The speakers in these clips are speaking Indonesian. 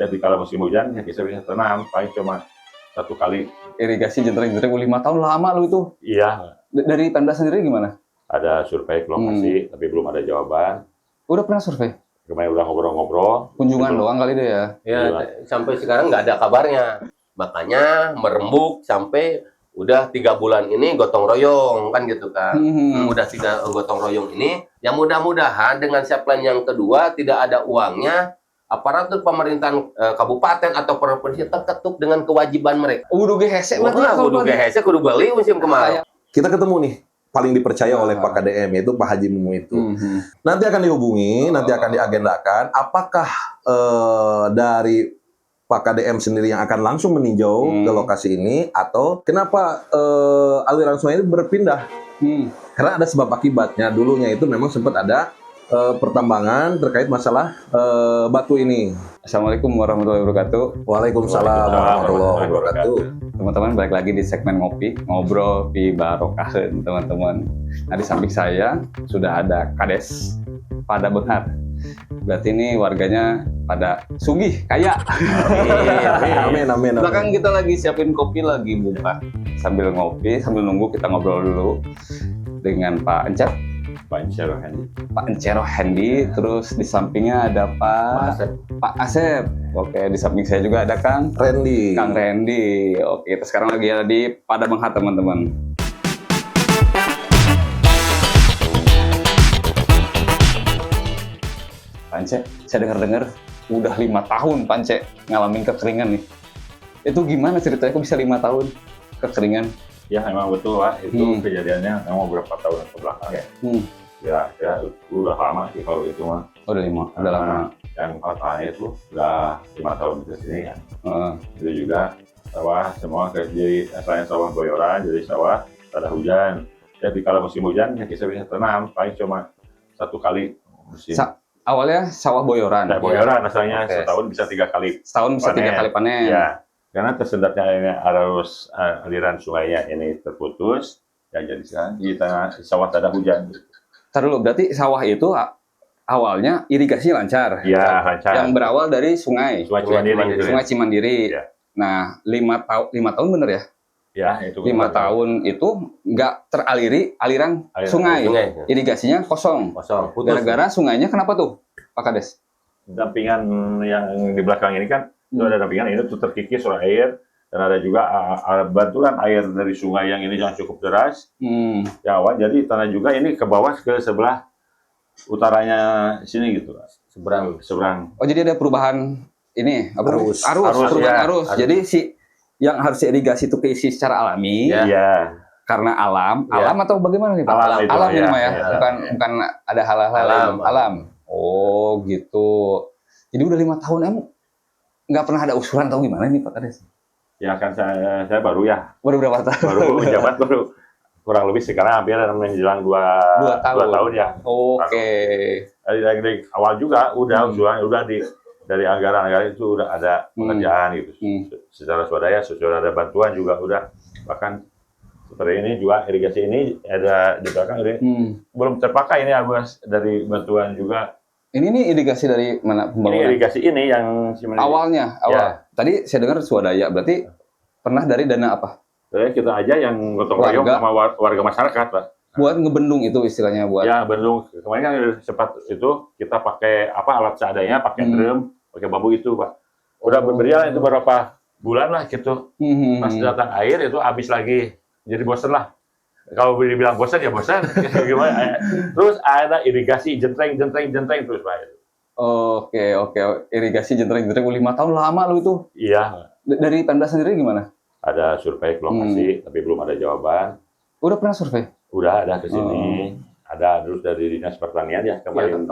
Jadi kalau musim hujan ya kita bisa tanam paling cuma 1 kali. Irigasi jentreng-jentreng 5 tahun lama lu itu. Iya, Dari Pemda sendiri gimana? ada survei ke lokasi tapi belum ada jawaban. Udah pernah survei? Kemarin udah ngobrol-ngobrol. Kunjungan doang kali deh ya. Ya, Iya. sampai sekarang nggak ada kabarnya. Makanya merembuk sampai udah 3 bulan ini gotong royong kan gitu kan. Udah 3 gotong royong ini, yang mudah-mudahan dengan saplan yang kedua tidak ada uangnya, aparatur pemerintahan kabupaten atau provinsi terketuk dengan kewajiban mereka. Udah gehese berarti Wah, ya kalau kudu bagi. gehese kudu beli musim kemarin. Kita ketemu nih, paling dipercaya oleh Pak KDM, yaitu Pak Haji Mumu itu. Nanti akan dihubungi, nanti akan diagendakan. Apakah dari Pak KDM sendiri yang akan langsung meninjau ke lokasi ini, atau kenapa aliran sungai ini berpindah? Karena ada sebab akibatnya. Dulunya itu memang sempat ada pertambangan terkait masalah batu ini. Assalamualaikum warahmatullahi wabarakatuh. Waalaikumsalam warahmatullahi wabarakatuh. Teman-teman, balik lagi di segmen ngopi, ngobrol di barokaheun teman-teman. Nah, di samping saya sudah ada Kades pada Benghar. Berarti ini warganya pada sugih, kaya. Amin, amin, amin. Belakang kita lagi siapin kopi, lagi buka. Sambil ngopi, sambil nunggu kita ngobrol dulu dengan Pak Encer. Pak Encero Hendy. Pak Encero Hendy, terus di sampingnya ada Pak Asep. Oke, di samping saya juga ada Kang Randy. Randy. Oke, kita sekarang lagi ada di Pada Benghar teman-teman. Pance, saya dengar-dengar udah 5 tahun Pance ngalamin kekeringan nih. Itu gimana ceritanya kok bisa 5 tahun kekeringan? Ya memang betul lah, itu kejadiannya memang beberapa tahun ke belakang ya. Ya udah lama sih kalau itu mah. Udah lama. Yang fatalnya itu udah 5 tahun ke sini kan. Itu juga sawah semua jadi asalnya sawah boyoran, jadi sawah ada hujan. Jadi kalau musim hujan ya kita bisa tanam paling cuma 1 kali musim. Awalnya sawah boyoran. Nah, boyoran asalnya setahun bisa 3 kali. Setahun bisa 3 kali panen. Ya, karena tersendatnya ini arus aliran sungainya ini terputus, ya jadi kita sawah tak ada hujan. Ntar dulu, berarti sawah itu awalnya irigasi lancar. Ya, lancar. Yang berawal dari sungai. Sungai Cimandiri. Ya. Nah, 5 tahun bener ya? Ya, itu 5 tahun itu nggak teraliri aliran sungai. Irigasinya kosong. Gara-gara sungainya kenapa tuh, Pak Kades? Dampingan yang di belakang ini kan, itu ada dampingan ini tuh terkikis oleh air, dan ada juga bantuan air dari sungai yang ini yang cukup deras. Ya, jadi tanah juga ini ke bawah ke sebelah utaranya sini gitu. Seberang. Oh, jadi ada perubahan ini Arus. Arus. Jadi yang harus irigasi itu keisi secara alami. Iya. Karena alam atau bagaimana nih Pak? Alam ini mah ya. Bukan ada hal-hal alam. Oh, gitu. Jadi udah 5 tahun emang nggak pernah ada usulan atau gimana nih Pak Kades? Ya kan saya baru ya. Baru berapa tahun? Baru menjabat kurang lebih sekarang hampir menjelang 2 tahun ya. Oke. Dari awal juga udah usulan dari anggaran itu udah ada pekerjaan gitu. Secara swadaya, sesuai ada bantuan juga udah, bahkan seperti ini juga irigasi ini ada di belakang ini belum terpakai ini Agus dari bantuan juga. Ini nih irigasi dari mana pembangunan? Ini irigasi ini yang awal. Ya. Tadi saya dengar swadaya, berarti pernah dari dana apa? Jadi kita aja yang gotong royong sama warga masyarakat, Pak. Buat ngebendung itu istilahnya buat. Ya, bendung. Kemarin kan sempat itu kita pakai alat seadanya, pakai drum, pakai bambu itu, Pak. Udah berjalan itu beberapa bulan lah gitu. Pas datang air itu habis lagi. Jadi bosan lah. Kalau dibilang bosan ya bosan. Gimana? Terus ada irigasi jentreng terus, Pak. Oke. Irigasi jentreng 5 tahun lama lu itu. Iya. Dari Pemda sendiri gimana? Ada survei ke lokasi, tapi belum ada jawaban. Udah pernah survei? Udah ada ke sini. Ada terus dari Dinas Pertanian ya kemarin.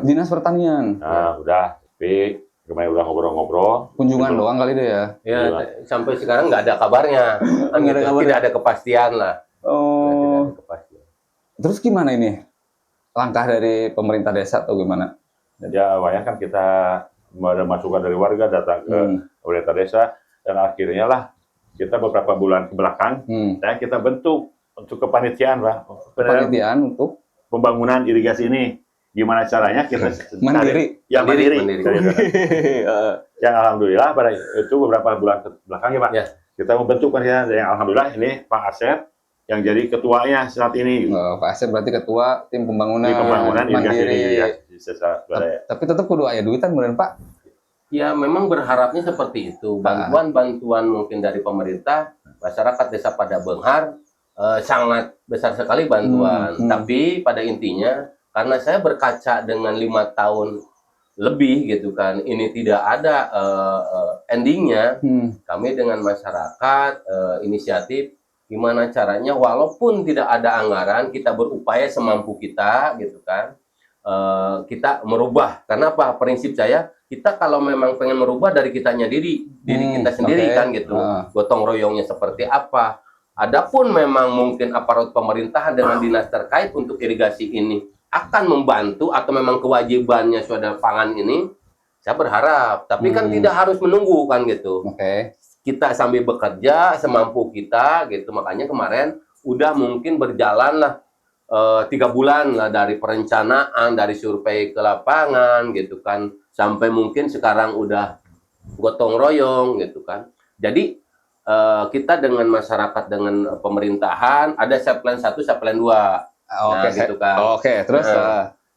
Dinas Pertanian. Nah, udah. Tapi kemarin udah ngobrol-ngobrol. Kunjungan doang kali deh ya. Ya, sampai sekarang nggak ada kabarnya. Tidak ada kepastian lah. Oh. Terus gimana ini? Langkah dari pemerintah desa atau gimana? Ya, awalnya kan kita ada masukan dari warga datang ke pemerintah desa, dan akhirnya lah kita beberapa bulan ke belakang, kita bentuk untuk kepanitiaan, Pak. Kepanitiaan untuk pembangunan irigasi ini. gimana caranya kita Mandiri. mandiri. Mandiri. Yang alhamdulillah pada itu beberapa bulan belakang ya Pak, Ya. kita membentuk panitia yang alhamdulillah ini Pak Asep yang jadi ketuanya saat ini. Pak Asep berarti ketua tim pembangunan, Di pembangunan irigasi mandiri. di Sesa Swadaya. Tapi tetap kudu aya duitan beneran Pak. Ya memang berharapnya seperti itu. Bantuan mungkin dari pemerintah, masyarakat Desa Padabenghar sangat besar sekali bantuan. Tapi pada intinya karena saya berkaca dengan 5 tahun lebih gitu kan, ini tidak ada endingnya. Kami dengan masyarakat inisiatif gimana caranya walaupun tidak ada anggaran kita berupaya semampu kita gitu kan. Kita merubah. Karena apa? Prinsip saya kita kalau memang pengen merubah dari kitanya diri kita sendiri kan gitu. Gotong royongnya seperti apa? Adapun memang mungkin aparat pemerintahan dengan dinas terkait untuk irigasi ini akan membantu atau memang kewajibannya swadaya pangan ini, saya berharap. Tapi kan tidak harus menunggu kan gitu. Kita sambil bekerja semampu kita gitu. Makanya kemarin udah mungkin berjalan lah 3 bulan lah dari perencanaan, dari survei ke lapangan gitu kan, sampai mungkin sekarang udah gotong royong gitu kan. Jadi kita dengan masyarakat, dengan pemerintahan ada Saplan 1, Saplan 2. Gitu kan. Terus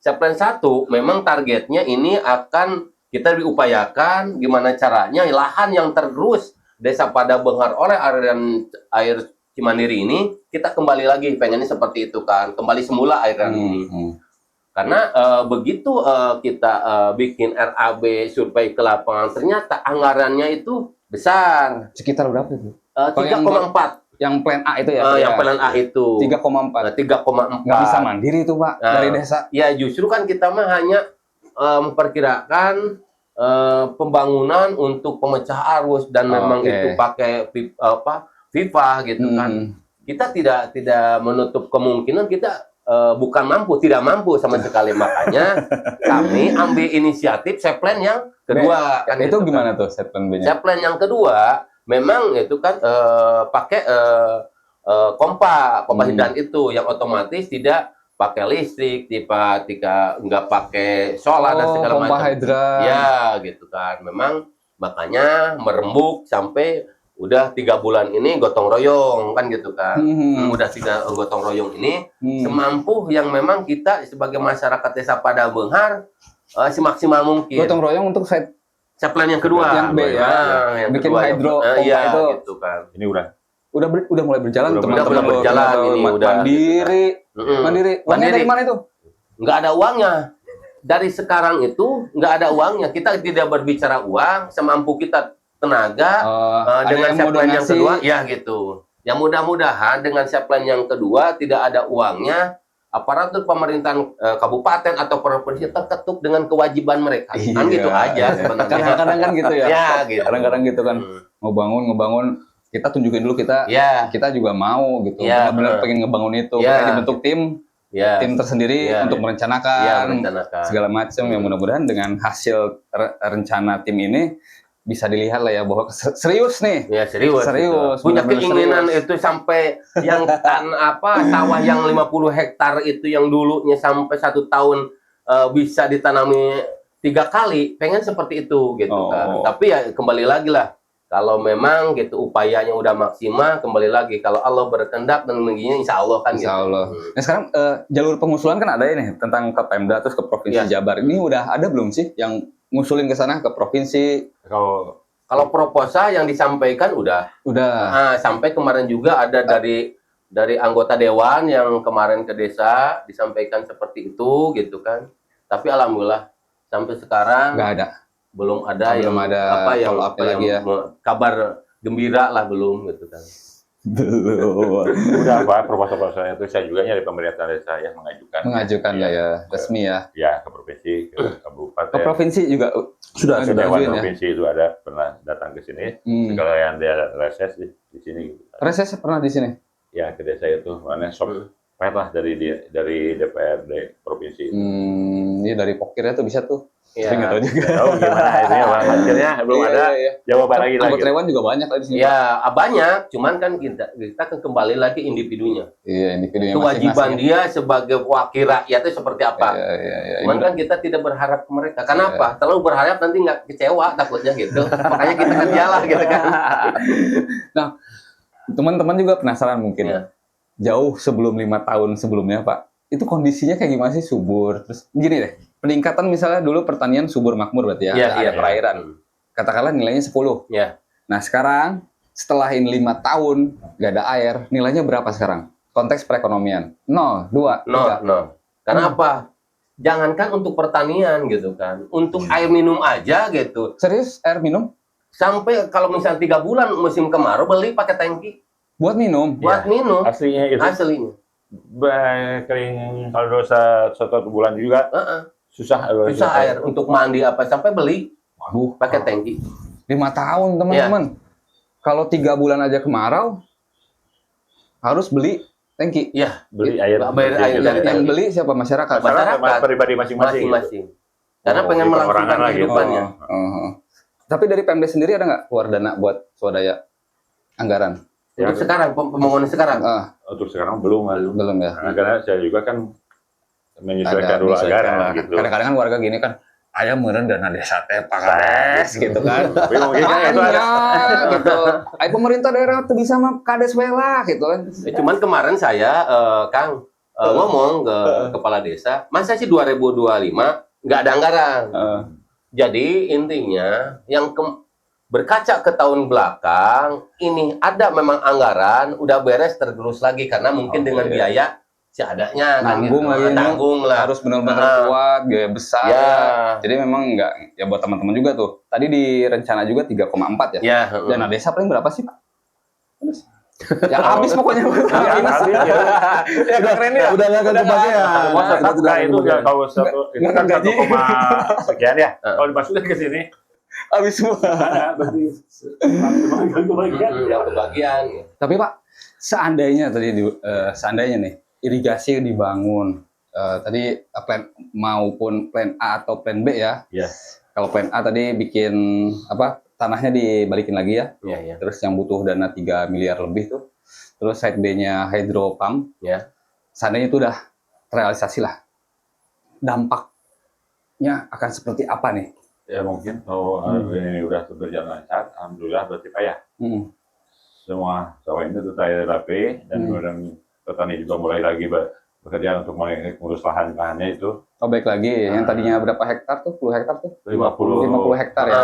Saplan 1 memang targetnya ini akan kita diupayakan gimana caranya lahan yang tergerus Desa Padabenghar oleh aliran air Cimandiri ini kita kembali lagi, pengennya seperti itu kan, kembali semula aliran ini. Karena begitu kita bikin RAB survei ke lapangan, ternyata anggarannya itu besar. Sekitar berapa itu? 3,4. Yang plan A itu ya? Yang plan A itu 3,4. 3,4. Nggak bisa mandiri itu Pak dari desa. Ya justru kan kita mah hanya memperkirakan pembangunan untuk pemecah arus dan memang itu pakai FIFA gitu kan. Kita tidak menutup kemungkinan kita tidak mampu sama sekali. Makanya kami ambil inisiatif Saplan yang kedua. Kan itu gitu gimana kan. tuh Saplan B-nya? Saplan yang kedua memang itu kan pakai pompa hidran itu yang otomatis tidak pakai listrik, nggak pakai solar dan segala macam. Pompa hidran. Ya gitu kan. Memang makanya merembuk sampai udah 3 bulan ini gotong royong kan gitu kan. Udah 3 gotong royong ini semampu yang memang kita sebagai masyarakat Desa Padabenghar semaksimal mungkin. Gotong royong untuk Saplan yang kedua. Yang B ya. Yang bikin hidro pompa itu. Gitu kan. Ini udah mulai berjalan teman-teman. Udah berjalan ini udah. Mandiri. Uangnya dari mana itu? Nggak ada uangnya. Dari sekarang itu nggak ada uangnya. Kita tidak berbicara uang, semampu kita tenaga dengan Saplan yang kedua, ya gitu. Yang mudah-mudahan dengan Saplan yang kedua tidak ada uangnya, aparatur pemerintahan kabupaten atau provinsi terketuk dengan kewajiban mereka. Kan gitu aja sebenarnya. Kadang-kadang kan gitu ya. Ya, gitu. Kadang-kadang gitu kan. Ngebangun, kita tunjukin dulu kita juga mau gitu. Benar-benar pengen ngebangun itu. Makanya dibentuk tim tersendiri untuk merencanakan segala macam. Yang mudah-mudahan dengan hasil rencana tim ini bisa dilihat lah ya bahwa serius nih. Ya serius. Gitu. Punya keinginan serius. Itu sampai yang sawah yang 50 hektar itu yang dulunya sampai 1 tahun bisa ditanami 3 kali, pengen seperti itu gitu kan. Tapi ya kembali lagi lah. Kalau memang gitu upayanya udah maksimal, kembali lagi kalau Allah berkehendak dan menginginnya insya Allah kan. Insya Allah. Nah sekarang jalur pengusulan kan ada ini tentang ke Pemda terus ke Provinsi Jabar. Ini udah ada belum sih yang ngusulin ke sana ke provinsi? Kalau proposal yang disampaikan udah. Nah, sampai kemarin juga ada dari anggota dewan yang kemarin ke desa disampaikan seperti itu gitu kan. Tapi alhamdulillah sampai sekarang nggak ada. Belum ada kabar gembira lah belum gitu kan. Udah proposal-proposalnya itu saya juga dari pemerintah desa ya mengajukan ya resmi ya ke provinsi, ke kabupaten, ke provinsi juga sudah provinsi itu ada pernah datang ke sini segala yang dia reses di sini reses pernah di sini ya ke desa itu mana lah dari DPRD provinsi ini dari pokirnya tuh bisa tuh Tapi nggak tahu juga. Tahu gimana itu ya, Bang. Akhirnya belum ada jawaban lagi. Anggota Dewan juga banyak lah di sini. Ya banyak, cuman kan kita kan kembali lagi individunya. Iya, individunya Kewajiban masing-masing. dia sebagai wakil rakyat itu seperti apa. Iya. Cuman kan kita tidak berharap ke mereka. Kenapa? Terlalu berharap nanti nggak kecewa takutnya gitu. Makanya kita kerjalah gitu kan. Nah, teman-teman juga penasaran mungkin. Iya. Jauh sebelum 5 tahun sebelumnya, Pak. Itu kondisinya kayak gimana sih, subur? Terus gini deh, peningkatan misalnya dulu pertanian subur makmur berarti ya, Iya, ada iya. perairan. Katakanlah nilainya 10. Ya. Nah, sekarang setelah ini 5 tahun nggak ada air, nilainya berapa sekarang? Konteks perekonomian. 0, 2, 3. No. Karena apa? Jangankan untuk pertanian gitu kan. Untuk air minum aja gitu. Serius, air minum? Sampai kalau misalnya 3 bulan musim kemarau beli pakai tangki Buat minum? buat minum Aslinya itu aslinya. kering kalau dosa 1 bulan juga susah. Susah air untuk mandi apa sampai beli Waduh, pakai tangki. 5 tahun teman-teman. Kalau 3 bulan aja kemarau, harus beli tangki. Iya, Beli air. Bayar air dari Yang tangki. beli siapa? Masyarakat. Masyarakat. Pribadi masing-masing. Masing-masing. Karena Oh, pengen di melangsungkan perorangan lah gitu. kehidupannya. Tapi dari Pemda sendiri ada nggak keluar dana buat swadaya anggaran? Ya, Untuk sekarang pembangunan sekarang. untuk sekarang belum. Belum ya. Karena saya juga kan menyesuaikan dulu menyesuaikan. anggaran gitu. Kadang-kadang kan warga gini kan, ayah meureun dana desa teh Pak Kades gitu kan. Tapi mungkin kan itu ada. gitu. Ay pemerintah daerah tuh bisa mah Kades we lah gitu kan. Cuman kemarin saya Kang ngomong ke kepala desa, masa sih 2025 nggak ada anggaran. Jadi intinya yang berkaca ke tahun belakang ini ada memang anggaran udah beres tergerus lagi karena mungkin dengan biaya seadanya kan Nanggung gitu. lagi, Nanggung lah. Harus benar-benar kuat, biaya besar. Ya. Jadi memang enggak, ya buat teman-teman juga tuh. Tadi direncana juga 3,4 ya. Ya. Dana desa paling berapa sih, Pak? Ya habis pokoknya. Habis, ya. Ya keren ya. Udah nggak akan kebagian. Mau tetap Udah nggak nggak itu nggak kebagian. kalau satu itu Nggak kan gaji. 1, sekian ya. Kalau dimasukin ke sini, Habis semua. berarti nggak kebagian. Yang kebagian. Tapi Pak, seandainya tadi seandainya nih irigasi dibangun tadi plan maupun plan A atau plan B ya. Yes. Kalau plan A tadi bikin apa tanahnya dibalikin lagi ya. Ya. Terus yang butuh dana 3 miliar lebih tuh. Terus side B-nya hydro pump. Ya. Seandainya itu udah terrealisasi lah. Dampaknya akan seperti apa nih? Ya mungkin kalau ini udah berjalan lancar, alhamdulillah berarti Pak ya. Semua sawah ini tuh rapi dan kemudian petani juga mulai lagi bekerja untuk mulai ngurus lahan-lahannya itu. Oh baik lagi, yang tadinya berapa hektar tuh? 10 hektar tuh? 50 hektar ya?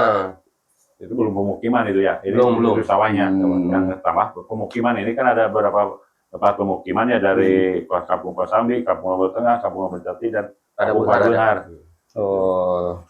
Itu belum pemukiman itu ya. Ini Belum. itu sawahnya. Yang tambah pemukiman ini kan ada beberapa tempat pemukiman ya dari Kampung Kosambi, Kampung Lombok Tengah, Kampung Lombok Jati dan Kampung Benar. Oh,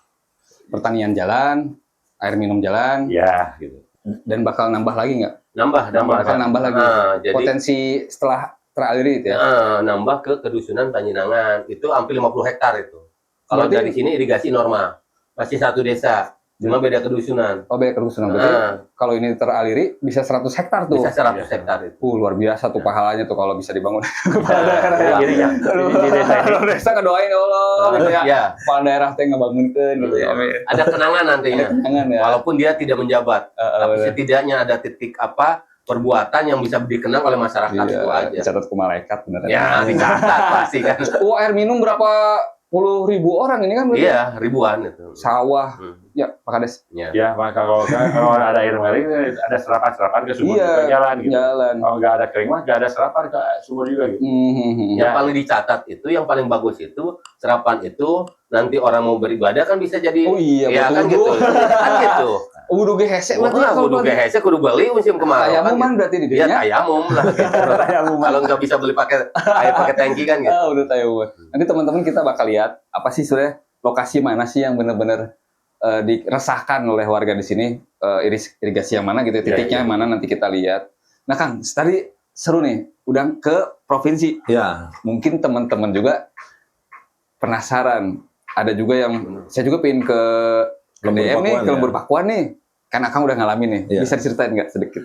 pertanian jalan, air minum jalan, Ya, gitu. dan bakal nambah lagi nggak? Nambah. Bakal nambah lagi. Jadi Potensi setelah teraliri itu ya? nambah ke kedusunan Tanjinangan itu hampir 50 hektar itu. Kalau Berarti- dari sini irigasi normal masih satu desa, cuma beda kedusunan. Oh, beda kerusunan. Berarti kalau ini teraliri bisa 100 hektar tuh. Bisa 100 hektar itu. Luar biasa tuh pahalanya tuh kalau bisa dibangun. Ya. Jadi ya, di desa ini Kalau desa ngedoain ya Allah gitu ya. Ya, Kepala daerah teh ngebangunkeun gitu ya. ada kenangan nantinya. Jangan ya. Walaupun dia tidak menjabat, tapi setidaknya ada titik perbuatan yang bisa dikenang oleh masyarakat itu aja. Dicatat ke malaikat beneran. Ya, dicatat pasti kan. Air minum berapa puluh ribu orang ini kan berarti? Iya, ribuan itu. Sawah. Ya, Pak Kades. ya maka kalau ada air mering ada serapan ke sumur juga jalan gitu. Jalan. Kalau nggak ada kering mah nggak ada serapan ke sumur juga gitu. Yang paling dicatat itu, yang paling bagus itu serapan itu nanti orang mau beribadah kan bisa jadi. Oh iya, ya betul. kan gitu. Kan gitu. Udah ge hese berarti Wah, kalau kudu berarti. gehese, kudu beli musim kemarau. Tayamuman berarti di Iya, dinya. tayamum lah. Gitu. Kalau nggak bisa beli pakai air pakai tangki kan gitu. Udah tayamuman. Nanti teman-teman kita bakal lihat apa sih sebenarnya lokasi mana sih yang benar-benar diresahkan oleh warga di sini, irigasi yang mana gitu, titiknya Iya. mana nanti kita lihat. Nah Kang, tadi seru nih, udah ke provinsi. Ya, Mungkin teman-teman juga penasaran. Ada juga yang saya juga pengen ke Lembur DM nih, Pakuan ke ya. Lembur Pakuan nih. Kan Akang udah ngalamin nih. Iya. Bisa diceritain nggak sedikit?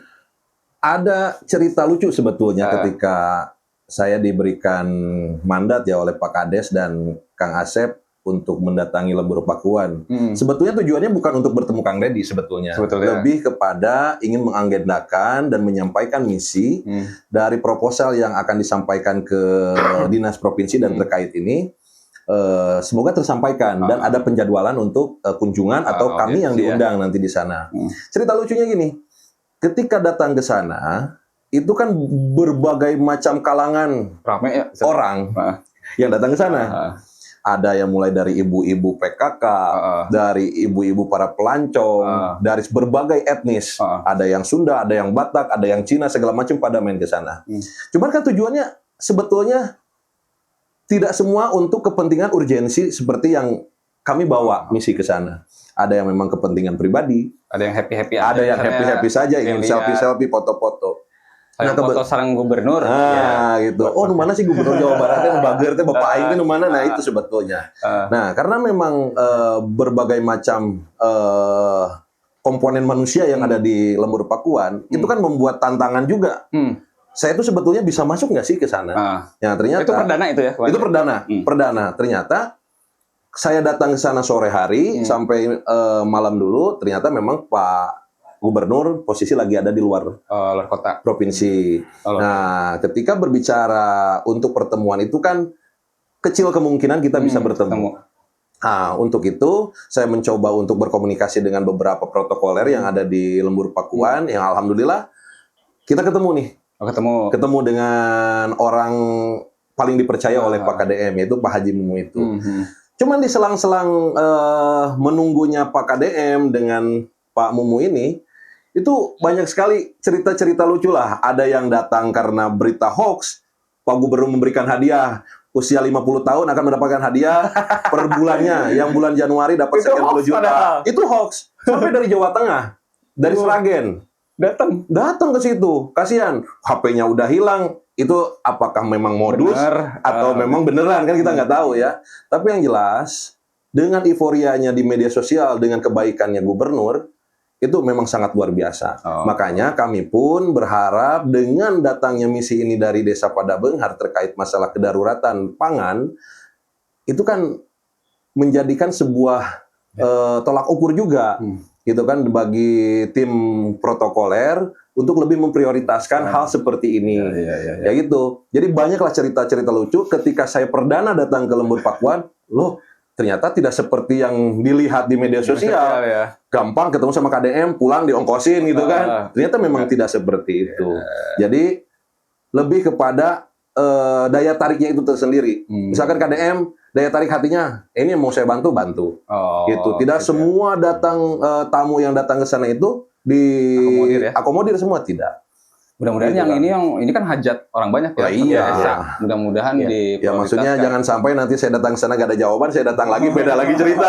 ada cerita lucu sebetulnya ketika saya diberikan mandat ya oleh Pak Kades dan Kang Asep untuk mendatangi Lembur Pakuan. Sebetulnya tujuannya bukan untuk bertemu Kang Deddy sebetulnya. Lebih kepada ingin mengagendakan dan menyampaikan misi dari proposal yang akan disampaikan ke dinas provinsi dan terkait ini. Semoga tersampaikan dan ada penjadwalan untuk kunjungan atau kami yang diundang nanti di sana. Cerita lucunya gini, ketika datang ke sana, itu kan berbagai macam kalangan orang yang datang ke sana. Ada yang mulai dari ibu-ibu PKK, dari ibu-ibu para pelancong, dari berbagai etnis. Ada yang Sunda, ada yang Batak, ada yang Cina, segala macam pada main ke sana. Cuman kan tujuannya sebetulnya tidak semua untuk kepentingan urgensi seperti yang kami bawa misi ke sana. Ada yang memang kepentingan pribadi, ada yang happy-happy, ada yang happy-happy saja, ingin selfie-selfie, foto-foto. Foto sarang gubernur. Gitu. Oh, nu mana sih gubernur Jawa Barat teh bager teh Bapak aing teh nu mana? Nah, itu sebetulnya. Nah, karena memang berbagai macam komponen manusia yang ada di Lembur Pakuan, itu kan membuat tantangan juga. Saya itu sebetulnya bisa masuk nggak sih ke sana? Ya, ternyata itu perdana itu ya? Itu perdana. Ternyata saya datang ke sana sore hari sampai malam dulu, ternyata memang Pak Gubernur posisi lagi ada di luar kota provinsi. Nah, ketika berbicara untuk pertemuan itu kan kecil kemungkinan kita bisa bertemu. Nah, untuk itu saya mencoba untuk berkomunikasi dengan beberapa protokoler yang ada di Lembur Pakuan, yang alhamdulillah kita ketemu nih. Ketemu dengan orang paling dipercaya oleh Pak KDM, yaitu Pak Haji Mumu itu. Cuman di selang-selang menunggunya Pak KDM dengan Pak Mumu ini, itu banyak sekali cerita-cerita lucu lah. Ada yang datang karena berita hoax, Pak Gubernur memberikan hadiah, usia 50 tahun akan mendapatkan hadiah per bulannya, yang bulan Januari dapat sekian puluh juta. Itu hoax. Sampai dari Jawa Tengah, dari Sragen. Datang ke situ. Kasihan, HP-nya udah hilang. Itu apakah memang modus atau memang beneran, kan kita nggak tahu ya. Tapi yang jelas, dengan euforianya di media sosial, dengan kebaikannya gubernur, itu memang sangat luar biasa. Makanya kami pun berharap dengan datangnya misi ini dari Desa Padabenghar terkait masalah kedaruratan pangan, itu kan menjadikan sebuah tolak ukur juga, gitu kan, bagi tim protokoler untuk lebih memprioritaskan hal seperti ini. Ya gitu. Jadi banyaklah cerita-cerita lucu ketika saya perdana datang ke Lembur Pakuan, loh, ternyata tidak seperti yang dilihat di media sosial. Gampang ketemu sama KDM, pulang diongkosin gitu kan. Ternyata memang tidak seperti itu. Jadi lebih kepada daya tariknya itu tersendiri. Misalkan KDM, daya tarik hatinya, ini yang mau saya bantu. Gitu. Tidak semua tamu yang datang ke sana itu diakomodir semua, tidak. Mudah-mudahan yang ini kan hajat orang banyak ya. Iya. Mudah-mudahan Ya maksudnya jangan sampai nanti saya datang ke sana gak ada jawaban, saya datang lagi beda lagi cerita.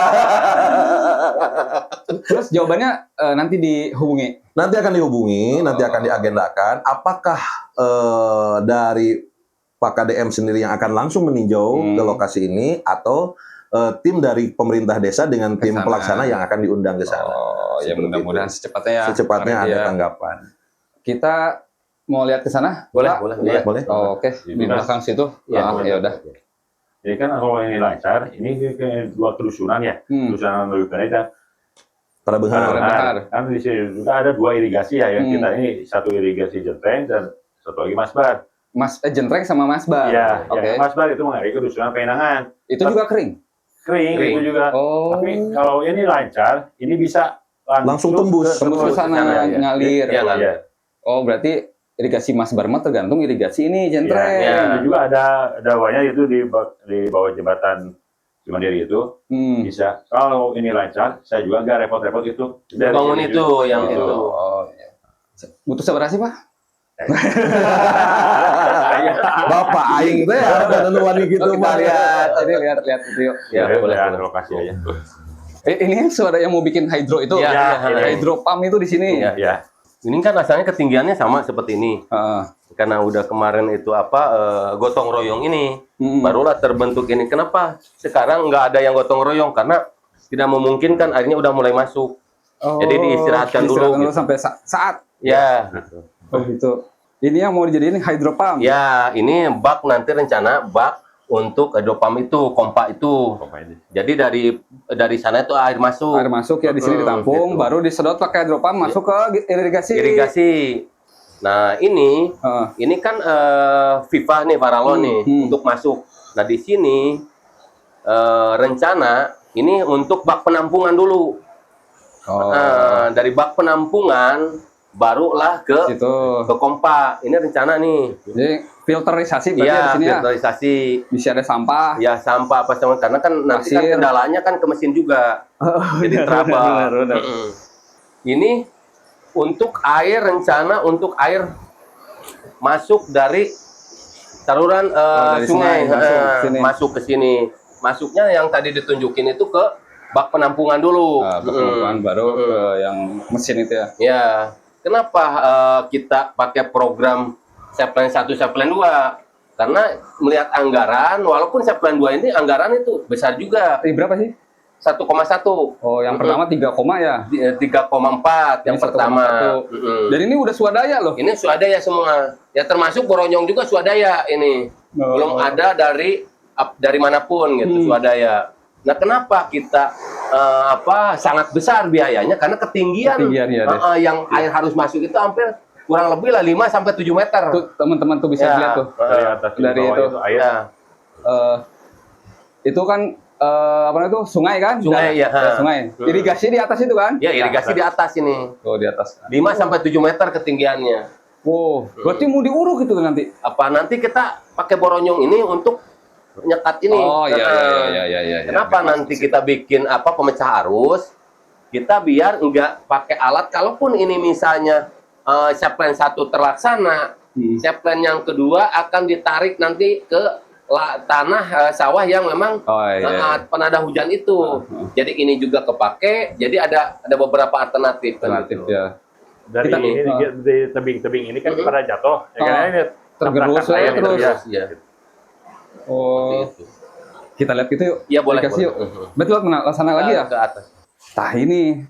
Terus jawabannya nanti dihubungi. Nanti akan dihubungi, nanti akan diagendakan. Apakah dari Pak KDM sendiri yang akan langsung meninjau ke lokasi ini, atau tim dari pemerintah desa dengan tim pelaksana yang akan diundang ke sana. Ya mudah-mudahan secepatnya ada tanggapan. Kita mau lihat ke sana? Boleh. Oke. Di belakang situ. Ya udah. Jadi kan kalau ini lancar, ini dua kerusunan ya. Kerusunan dan Padabenghar. Kan di sini juga ada dua irigasi ya. Yang kita ini satu irigasi Jentreng dan satu lagi Masbar. Jentreng sama Masbar. Iya. Masbar itu mengalami kerusunan Penangan. Itu juga kering. Itu juga. Tapi kalau ini lancar, ini bisa langsung tembus ke sana, ngalir. Iya. Oh, berarti irigasi Masbar mah tergantung irigasi ini Jentreng. Itu juga ada dawanya itu di bawah jembatan Cimandiri itu. Bisa. Kalau ini lancar, saya juga nggak repot-repot itu. Bangun itu yang itu. Butuh seberapa sih, Pak? Bapak aing teh ada nenuan gitu. Kita lihat itu yuk. Ya, boleh lokasi aja. Ini suara yang mau bikin hidro itu. Hidro pump itu di sini. Iya. Ini kan asalnya ketinggiannya sama seperti ini. Karena udah kemarin itu gotong royong ini, barulah terbentuk ini. Kenapa sekarang nggak ada yang gotong royong? Karena tidak memungkinkan, airnya udah mulai masuk. Jadi diistirahatkan dulu gitu. Sampai saat. Ya. Gitu. Ini yang mau dijadiin hydro pump. Ya, ini bak nanti rencana bak untuk dopam itu, pompa itu. Pompa ini. Jadi dari sana itu air masuk. Air masuk ya di sini ditampung, Gitu. baru disedot pakai dropam masuk ke irigasi. Irigasi. Nah ini kan FIFA nih, Paralon nih untuk masuk. Nah di sini rencana ini untuk bak penampungan dulu. Dari bak penampungan barulah ke pompa. Ini rencana nih. Jadi filterisasi berarti Iya, di sini ya. filterisasi. Bisa ada sampah. Ya sampah apa sama, karena kan nanti kan Pasir. kendalanya kan ke mesin juga. Jadi trouble. Benar. Ini untuk air, rencana untuk air masuk dari saluran dari sungai, sungai, masuk ke sini. Masuknya yang tadi ditunjukin itu ke bak penampungan dulu. Penampungan baru ke yang mesin itu ya. Ya, kenapa kita pakai program Saplan 1, Saplan 2? Karena melihat anggaran, walaupun Saplan 2 ini anggaran itu besar juga. Berapa sih? 1,1. Oh, yang pertama 3, ya. 3,4 yang Ini 1,1. pertama. Dan ini udah swadaya loh. Ini swadaya semua. Ya termasuk Boronyong juga swadaya ini. Belum ada dari manapun gitu swadaya. Nah, kenapa kita sangat besar biayanya? Karena ketinggian ya, yang air harus masuk itu hampir kurang lebih lah 5 sampai 7 meter. Tuh teman-teman tuh bisa Ya, lihat tuh. Dari atas Dari bawah itu. air. Ya. Itu kan apa namanya itu sungai kan? Sungai, ya. Sungai. Irigasi di atas itu kan? Ya, irigasi di atas ini. Oh, di atas. 5 sampai 7 meter ketinggiannya. Wow, berarti mau diuruk itu nanti. Apa nanti kita pakai Boronyong ini untuk nyekat ini? Oh, iya. Kenapa nanti kita bikin pemecah arus? Kita biar enggak pakai alat. Kalaupun ini misalnya Saplan 1 terlaksana, Saplan yang kedua akan ditarik nanti ke tanah sawah yang memang penada hujan itu. Jadi ini juga kepake. Jadi ada beberapa alternatif. Alternatif ya. Dari di tebing-tebing ini kan pada jatuh. Ya kan ini tergerus tabrakan air terus. gitu Ya. Oh, kita lihat gitu yuk. Iya, boleh. Irigasi yuk. Betul, sana lagi ya? Ke atas. Tah ini.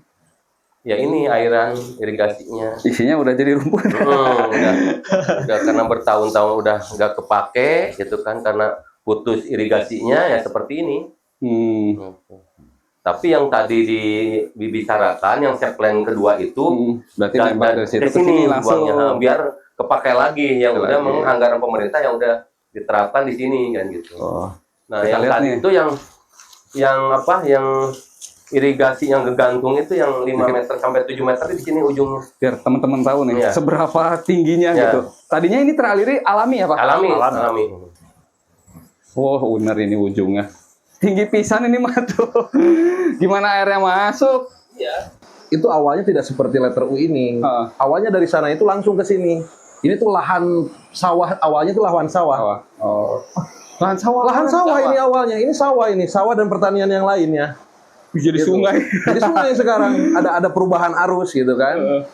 Ya ini airan irigasinya. Isinya udah jadi rumput. Udah karena bertahun-tahun udah nggak kepake gitu kan, karena putus irigasinya ya seperti ini. Tapi yang tadi dibicarakan yang Saplan kedua itu berarti nembak dari situ ke sini langsung buangnya, biar kepake lagi yang udah anggaran pemerintah yang udah diterapkan di sini kan gitu. Nah, yang tadi itu yang irigasi yang gegantung itu yang 5 meter sampai 7 meter di sini ujungnya. Biar teman-teman tahu nih seberapa tingginya gitu. Tadinya ini teraliri alami ya, Pak? Alami. Oh, bener ini ujungnya. Tinggi pisan ini mah tuh. Gimana airnya masuk? Ya. Itu awalnya tidak seperti letter U ini. Awalnya dari sana itu langsung ke sini. Ini tuh lahan sawah, awalnya tuh lahan sawah. Lahan sawah. Lahan sawah ini awalnya. Ini sawah dan pertanian yang lainnya. Jadi Gitu. sungai. Jadi sungai sekarang ada perubahan arus gitu kan.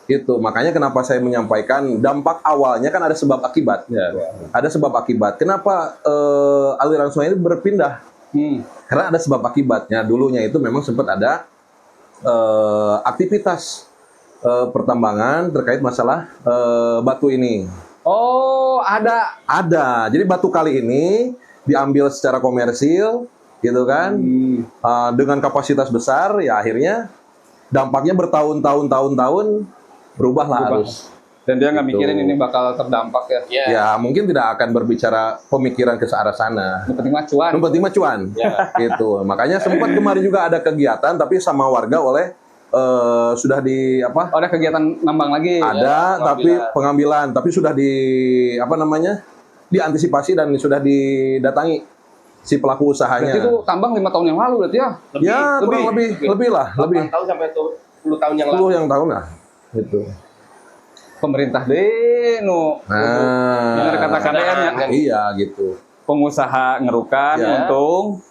Gitu. Makanya kenapa saya menyampaikan dampak awalnya kan ada sebab akibat. Ada sebab akibat. Kenapa aliran sungai ini berpindah? Karena ada sebab akibatnya. Dulunya itu memang sempat ada aktivitas pertambangan terkait masalah batu ini. Oh, ada. Ada. Jadi batu kali ini diambil secara komersil, gitu kan, dengan kapasitas besar, ya akhirnya dampaknya bertahun-tahun berubahlah arus. Dan dia nggak mikirin ini bakal terdampak ya. Ya mungkin tidak akan berbicara pemikiran ke arah sana. Yang penting mah cuan. Yang penting mah cuan. Gitu. Makanya sempat kemarin juga ada kegiatan, tapi sama warga sudah di apa? Oh, ada kegiatan nambang lagi. Ada, tapi pengambilan, tapi sudah diantisipasi dan sudah didatangi si pelaku usahanya. Berarti itu tambang 5 tahun yang lalu berarti ya? Kurang lebih lah, 8 tahun sampai 10 tahun yang lalu. 10 yang tahun lah. Gitu. Pemerintah deh, benar kata KDM ya. Iya gitu. Pengusaha ngerukan, untung.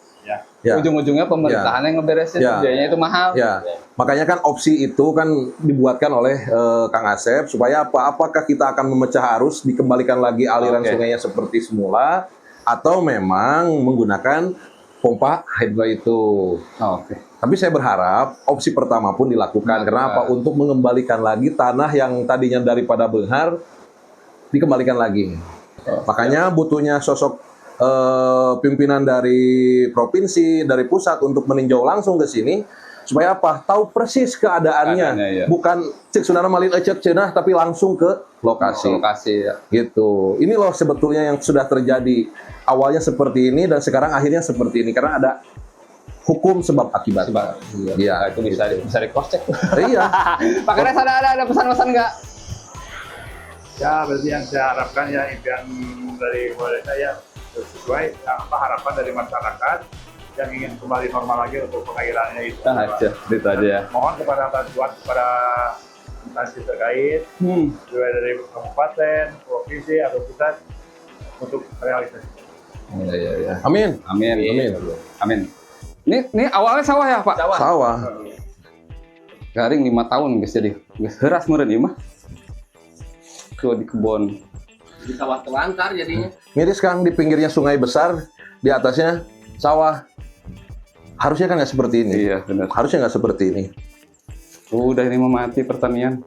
Ya. Ujung-ujungnya pemerintahan yang ngeberesin, biayanya itu mahal. Ya. Makanya kan opsi itu kan dibuatkan oleh Kang Asep supaya apakah kita akan memecah arus, dikembalikan lagi aliran sungainya seperti semula, atau memang menggunakan pompa hidro itu. Tapi saya berharap opsi pertama pun dilakukan. Kenapa? Untuk mengembalikan lagi tanah yang tadinya daripada benghar dikembalikan lagi. Makanya butuhnya sosok pimpinan dari provinsi, dari pusat untuk meninjau langsung ke sini supaya apa? Tahu persis keadaannya, Keadaannya, ya. bukan cek sunana malin cek cenah tapi langsung ke lokasi. Lokasi ya. Gitu. Ini loh sebetulnya yang sudah terjadi. Awalnya seperti ini dan sekarang akhirnya seperti ini karena ada hukum sebab akibat. Iya, Itu bisa di cross check. Iya. Pak Kades ada pesan-pesan nggak? Ya, berarti yang saya harapkan ya impian dari keluarga saya sesuai apa harapan dari masyarakat yang ingin kembali normal lagi untuk pengairannya itu. Itu aja ya. Mohon kepada bantuan kepada instansi terkait, juga dari kabupaten, provinsi atau pusat untuk realisasi. Iya. Amin. Amin. Ini awalnya sawah ya, Pak? Sawah. Garing 5 tahun guys, jadi geus heuras meureun ieu mah. Tuh di kebon. Di sawah telantar jadinya. Miris Kang, di pinggirnya sungai besar, di atasnya sawah. Harusnya kan nggak seperti ini. Iya, benar. Harusnya nggak seperti ini. Udah ini mah mati pertanian.